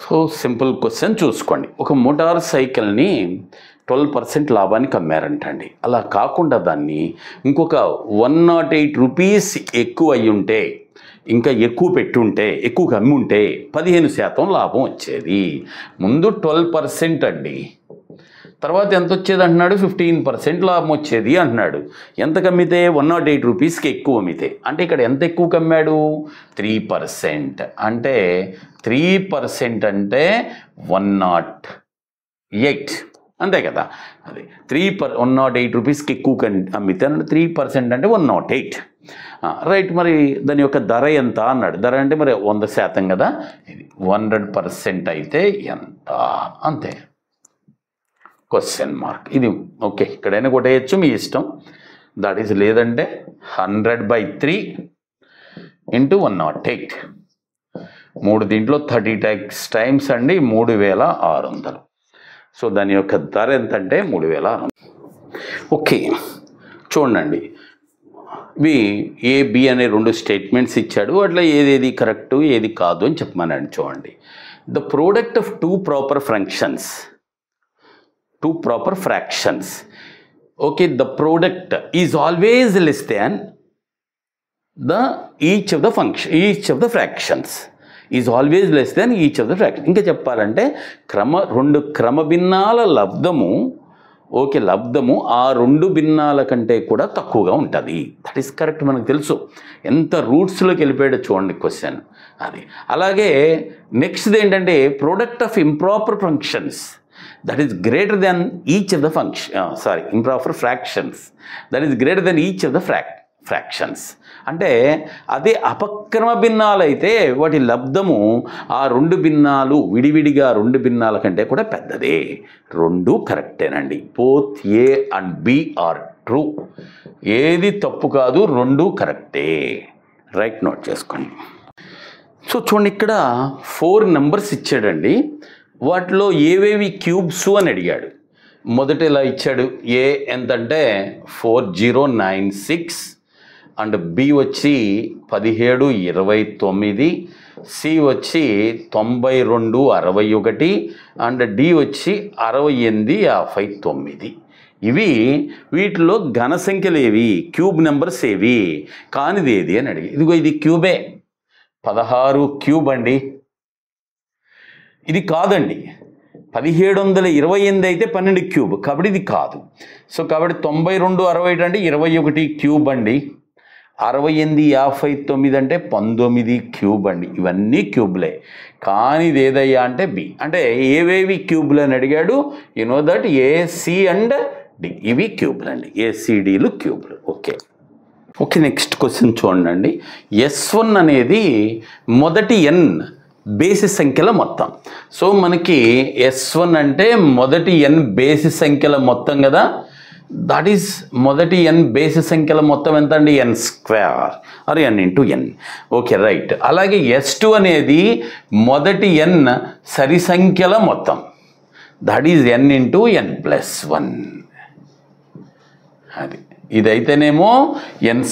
So simple question చూసుకోండి. ఒక motor సైకిల్ని 12% లాభానికి అమ్మారంటండి. అలా కాకుండా దాన్ని ఇంకొక 108 రూపీస్ ఎక్కువ అయ్యి ఉంటే, ఇంకా ఎక్కువ పెట్టుంటే, ఎక్కువ అమ్మి ఉంటే 15% లాభం వచ్చేది. ముందు 12% అండి, తర్వాత ఎంత వచ్చేది అంటున్నాడు, 15% లాభం వచ్చేది అంటున్నాడు. ఎంత కమ్మితే 108 రూపీస్కి ఎక్కువ అమ్మితే, అంటే ఇక్కడ ఎంత ఎక్కువ కమ్మాడు, 3%. అంటే 3% అంటే 108, అంతే కదా. అది 108 రూపీస్కి ఎక్కువ అమ్మితే అంటే 3% అంటే 108. రైట్. మరి దాని యొక్క ధర ఎంత అన్నాడు. ధర అంటే మరి 100% కదా. ఇది 100% అయితే ఎంత, అంతే. Question mark. ఇది ఓకే, ఇక్కడైనా కొట్టేయచ్చు, మీ ఇష్టం. దట్ ఈస్ లేదంటే 100/3 × 108. 3 దీంట్లో 30 టైమ్స్ అండి 3600. సో దాని యొక్క ధర ఎంత అంటే 3600. ఓకే, చూడండి. ఇవి AB అనే 2 స్టేట్మెంట్స్ ఇచ్చాడు. అట్లా ఏది కరెక్టు ఏది కాదు అని చెప్పమన్నాడు. చూడండి. The product of two proper fractions. Okay, the product is always less than each of the fractions. Is always less than each of the fractions. ఇంకా చెప్పాలంటే 2 క్రమభిన్నాల లబ్ధము, ఓకే, లబ్ధము ఆ 2 భిన్నాల కంటే కూడా తక్కువగా ఉంటుంది. దట్ ఈస్ కరెక్ట్, మనకు తెలుసు. ఎంత రూట్స్లోకి వెళ్ళిపోయాడో చూడండి క్వశ్చన్. అది అలాగే నెక్స్ట్ ఏంటంటే product of improper functions, that is greater than each of the improper fractions, that is greater than each of the fractions. అంటే అదే అపక్రమ భిన్నాలు అయితే వాటి లబ్ధము ఆ 2 భిన్నాలు విడివిడిగా 2 భిన్నాల కంటే కూడా పెద్దదే. 2 కరెక్టేనండి. Both A and B are true. ఏది తప్పు కాదు, 2 కరెక్టే. రైట్, నోట్ చేసుకోండి. సో చూడండి, ఇక్కడ 4 నెంబర్స్ ఇచ్చాడండి. వాటిలో ఏవేవి క్యూబ్స్ అని అడిగాడు. మొదట ఇలా ఇచ్చాడు. ఏ ఎంతంటే 4096 అండ్ బి వచ్చి 1729, సి వచ్చి 9261 అండ్ డి వచ్చి 6859. ఇవి వీటిలో ఘన సంఖ్యలు ఏవి, క్యూబ్ నెంబర్స్ ఏవి, కానిది ఏది అని అడిగి. ఇదిగో ఇది క్యూబే, 16 క్యూబ్ అండి. ఇది కాదండి, 1728 అయితే 12 క్యూబ్, కాబట్టి ఇది కాదు. సో కాబట్టి 9261 అంటే 21 క్యూబ్ అండి. 6859 అంటే 19 క్యూబ్ అండి. ఇవన్నీ క్యూబ్లే. కానీ ఇది ఏదయ్యా అంటే బి. అంటే ఏవేవి క్యూబ్లు అని అడిగాడు. You know that AC and D ఇవి క్యూబ్లు అండి. ACDలు క్యూబ్లు. ఓకే, నెక్స్ట్ క్వశ్చన్ చూడండి. S1 అనేది మొదటి n బేసి సంఖ్యల మొత్తం. సో మనకి S1 అంటే మొదటి n బేసి సంఖ్యల మొత్తం కదా. దట్ ఈస్ మొదటి n బేసి సంఖ్యల మొత్తం ఎంత అండి, n² or n × n. Okay, right. అలాగే S2 అనేది మొదటి n సరి సంఖ్యల మొత్తం. That is n × n+1. అది ఇదైతేనేమో n²,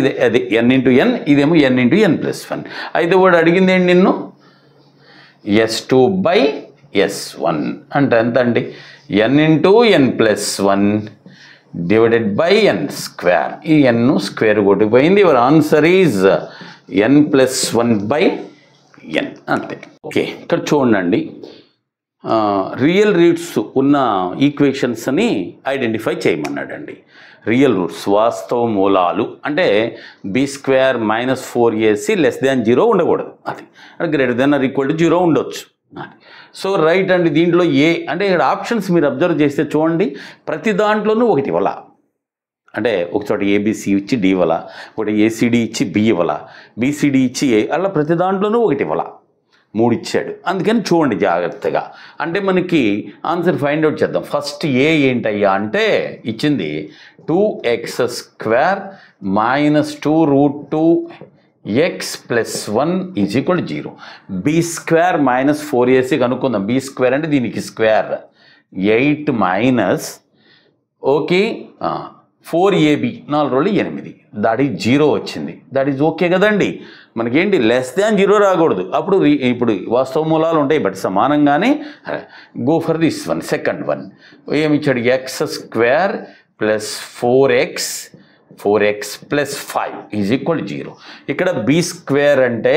ఇది అది n × n, ఇదేమో n × n+1. అయితే వాడు అడిగింది ఏంటి నిన్ను, S2/S1 అంటే ఎంత అండి, n × n+1 divided by n². ఈ n స్క్వేర్ కొట్టిపోయింది. యువర్ ఆన్సర్ ఈజ్ n+1/n, అంతే. ఓకే, ఇక్కడ చూడండి. రియల్ రూట్స్ ఉన్న ఈక్వేషన్స్ని ఐడెంటిఫై చేయమన్నాడండి. రియల్ రూట్స్, వాస్తవ మూలాలు అంటే B² - 4AC <0 ఉండకూడదు. అది greater than or equal to 0 ఉండొచ్చు. సో రైట్ అండి. దీంట్లో ఏ అంటే ఇక్కడ ఆప్షన్స్ మీరు అబ్జర్వ్ చేస్తే చూడండి, ప్రతి దాంట్లోనూ ఒకటి ఇవ్వాల. అంటే ఒక చోట ABC ఇచ్చి D ఇవ్వాల, ఒకటి ACD ఇచ్చి B ఇవ్వాల, BCD ఇచ్చి A, అలా ప్రతి దాంట్లోనూ ఒకటి ఇవ్వాల. 3 ఇచ్చాడు. అందుకని చూడండి జాగ్రత్తగా. అంటే మనకి ఆన్సర్ ఫైండ్ అవుట్ చేద్దాం. ఫస్ట్ ఏ ఏంటయ్యా అంటే ఇచ్చింది 2x² - 2√2x + 1 = 0. B² - 4AC కనుక్కుందాం. B² అంటే దీనికి స్క్వేర్ 8 - ఓకే 4AB 4 రోళ్ళు 8 దాట్ ఈజ్ 0 వచ్చింది. దాట్ ఈజ్ ఓకే కదండి. మనకేంటి లెస్ దాన్ 0 రాకూడదు. అప్పుడు ఇప్పుడు వాస్తవ మూలాలు ఉంటాయి బట్ సమానంగానే go for this one. Second one ఏమి ఇచ్చాడు? x² plus 4x plus 5 is equal 0. ఇక్కడ b² అంటే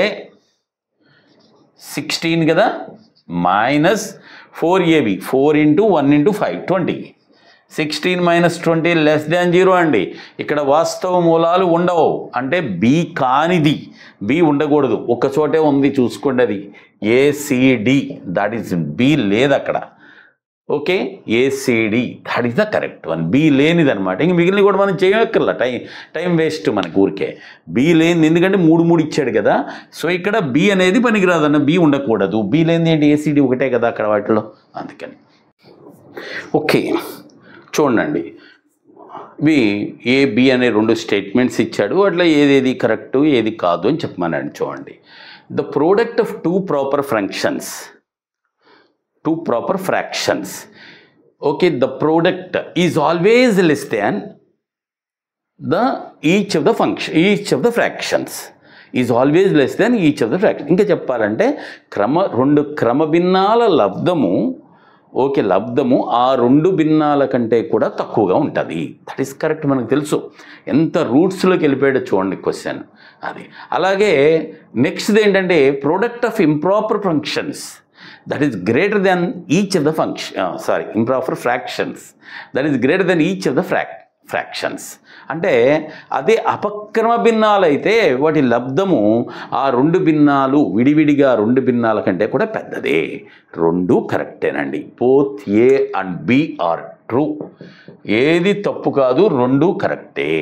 16 కదా, మైనస్ 4AB 4 × 1 × 5 20. 16 - 20 లెస్ దాన్ 0 అండి. ఇక్కడ వాస్తవ మూలాలు ఉండవు అంటే బి కానిది, బి ఉండకూడదు. ఒక్కచోటే ఉంది చూసుకోండి, అది ఏసిడి. దాట్ ఈస్ బి లేదు అక్కడ. Okay, ACD that is the correct one. B లేనిది అనమాట. ఇంక మిగిలిన కూడా మనం చేయక్కర్లా, టైం వేస్ట్ మనకు ఊరికే. బి లేనిది ఎందుకంటే 3 ఇచ్చాడు కదా. సో ఇక్కడ బి అనేది పనికిరాదన్న, బి ఉండకూడదు. బి లేనిది ఏంటి? ఏసిడి ఒకటే కదా అక్కడ వాటిలో, అందుకని. ఓకే చూడండి, ఇవి ఏబి అనే 2 స్టేట్మెంట్స్ ఇచ్చాడు. అట్లా ఏది కరెక్టు ఏది కాదు అని చెప్పమన్నాడు. చూడండి, the product of 2 proper fractions. Okay, the product is always less than each of the fractions is always less than each of the fraction. ఇంకా చెప్పాలంటే 2 క్రమభిన్నాల లబ్ధము, ఓకే, లబ్ధము ఆ 2 భిన్నాల కంటే కూడా తక్కువగా ఉంటుంది. దట్ ఈస్ కరెక్ట్, మనకు తెలుసు. ఎంత రూట్స్లోకి వెళ్ళిపోయాడో చూడండి క్వశ్చన్ అది. అలాగే నెక్స్ట్ ఏంటంటే product of improper functions that is greater than each of the improper fractions that is greater than each of the fractions. అంటే అదే అపక్రమ భిన్నాలు అయితే వాటి లబ్ధము ఆ 2 భిన్నాలు, విడివిడిగా 2 భిన్నాల కంటే కూడా పెద్దదే. 2 కరెక్టేనండి. Both A and B are true. ఏది తప్పు కాదు, 2 కరెక్టే.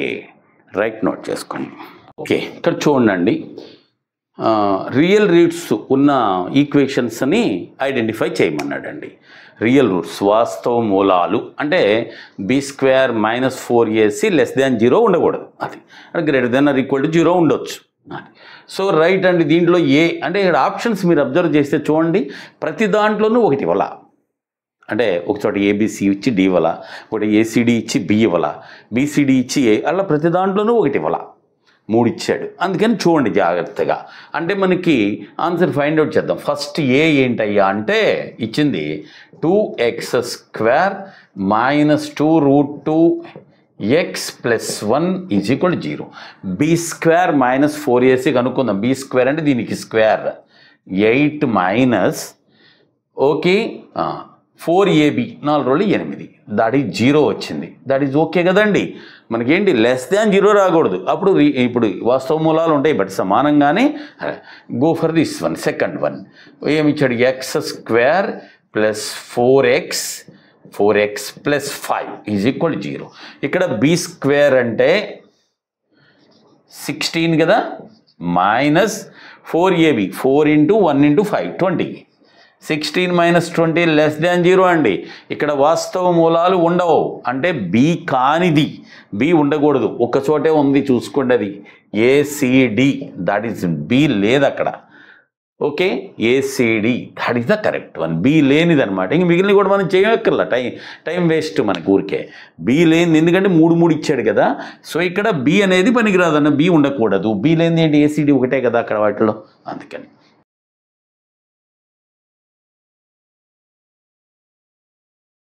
రైట్, నోట్ చేసుకోండి. ఓకే, ఇక్కడ చూడండి, రియల్ రూట్స్ ఉన్న ఈక్వేషన్స్ని ఐడెంటిఫై చేయమన్నాడండి. రియల్ రూట్స్, వాస్తవ మూలాలు అంటే b² - 4ac లెస్ దాన్ 0 ఉండకూడదు. అది greater than or equal to 0 ఉండొచ్చు. సో రైట్ అండి. దీంట్లో ఏ అంటే ఇక్కడ ఆప్షన్స్ మీరు అబ్జర్వ్ చేస్తే చూడండి, ప్రతి దాంట్లోనూ ఒకటి ఇవ్వాల. అంటే ఒకచోట ఏబిసి ఇచ్చి డి ఇవ్వాల, ఒకటి ఏసీడి ఇచ్చి బి ఇవ్వాల, బీసీడి ఇచ్చి ఏ, అలా ప్రతి దాంట్లోనూ ఒకటి ఇవ్వాల. 3 ఇచ్చాడు. అందుకని చూడండి జాగ్రత్తగా. అంటే మనకి ఆన్సర్ ఫైండ్ అవుట్ చేద్దాం. ఫస్ట్ ఏ ఏంటయ్యా అంటే ఇచ్చింది 2x² - 2√2x + 1 = 0. b² - 4ac కనుక్కుందాం. b² అంటే దీనికి స్క్వేర్. 8 మైనస్ ఓకే 4ab 4 రోళ్ళు 8 దాట్ ఈజ్ 0 వచ్చింది. దాట్ ఈజ్ ఓకే కదండి. మనకేంటి లెస్ దాన్ 0 రాకూడదు. అప్పుడు ఇప్పుడు వాస్తవ మూలాలు ఉంటాయి బట్ సమానంగానే go for this one. Second one ఏమి ఇచ్చాడు? x² plus 4x plus 5 is equal 0. ఇక్కడ b² అంటే 16 కదా, మైనస్ 4ab 4 × 1 × 5 20. 16 - 20 లెస్ దాన్ 0 అండి. ఇక్కడ వాస్తవ మూలాలు ఉండవు అంటే బి కానిది, బి ఉండకూడదు. ఒక్కచోటే ఉంది చూసుకోండి, అది ఏసిడి. దాట్ ఈస్ బి లేదు అక్కడ. Okay, ACD that is the correct one. B లేనిది అనమాట. ఇంక మిగిలిన కూడా మనం చేయక్కర్లా, టైం వేస్ట్ మనకు ఊరికే. బి లేనిది ఎందుకంటే 3 ఇచ్చాడు కదా. సో ఇక్కడ బి అనేది పనికిరాదన్న, బి ఉండకూడదు. బి లేనిది ఏంటి? ఏసిడి ఒకటే కదా అక్కడ వాటిలో, అందుకని.